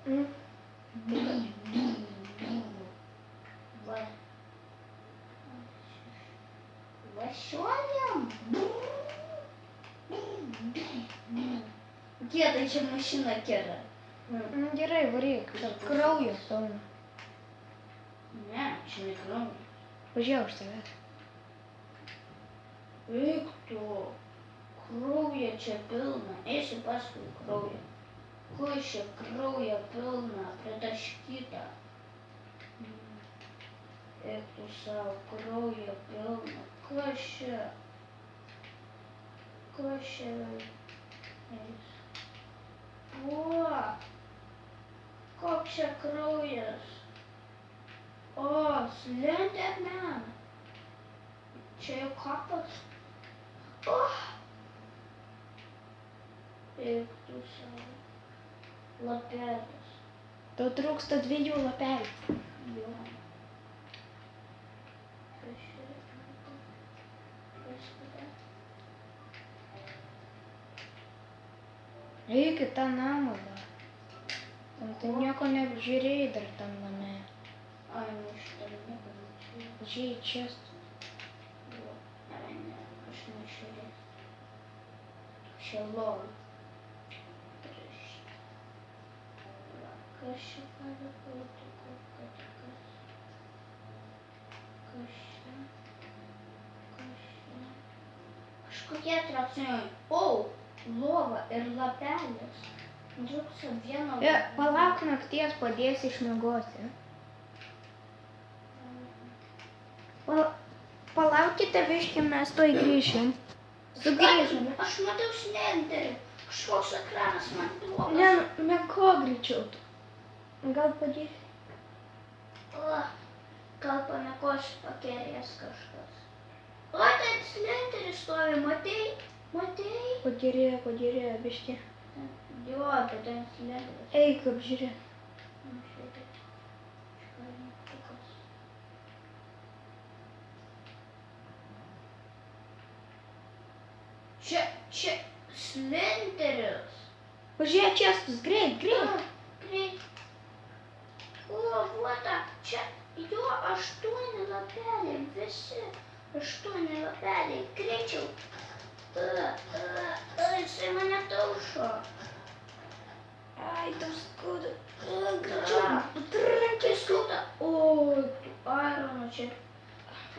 Ну, Васёням? Где-то ще машина кера. ну дірай, варі, краує, певно. Не, ще не кров. Пожалуйста, тебе. Кто? Кров'я чи пилна? Если паску кров'я. Коща кров'я пилна, притащкіта. Ектусав кров'я пилна. Коща. О! Коща кров'яс. О, Сленderмен. Чаю капас. О! Ектусав. Лапетас. То друг 102 юла 5. Йо. Ріки та намила. Там ти ніяко не вжирейдер там на неї. Ай, ну що не получилось. Жій чесно. Вот. Ай, не, конечно, еще раз. Ще лол. Коща, пара, котику, котика. Коща. Шкоке трапсує. Оу, лова, эрлапелес. Джукса, вена. Палак на ктес по 10 меготи. Палавки та вишки на 100 грішин. Сугрішин. Аж матив слендери. Що сакрана смандова. Я м'яко грічут. Гал поді. О, калпа на кош пакеріяска штос. Отець слендери стоїть, Матей. Подіре, бішки. Йо, потім слендери. Ей, кобжире. Че, слендерес. Боже, я часто грей. Грей. О, вот так. Йо, а что не лапели? Весы. А что не лапели? Кричу. Це мене душа. Ай, там скуда. Скуда. Ой, айроночек.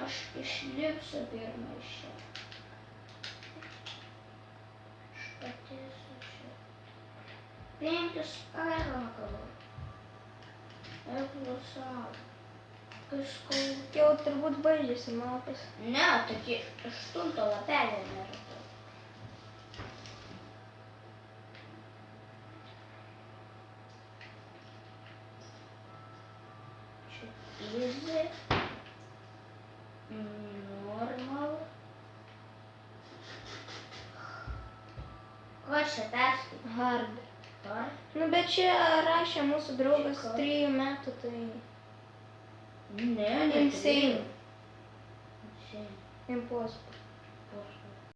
Аж і шліп собірно ще. Що ти ще? Пінкс айронкало. Еплосав. Кишку. Я от турбут бейджі самопис. Не, такі штунто лапелі не робив. Easy, normal. Коротше, перший. Гард. Так. Ну, бече раще мусу друга стрію методи. Не Insane. Insane. Impossible.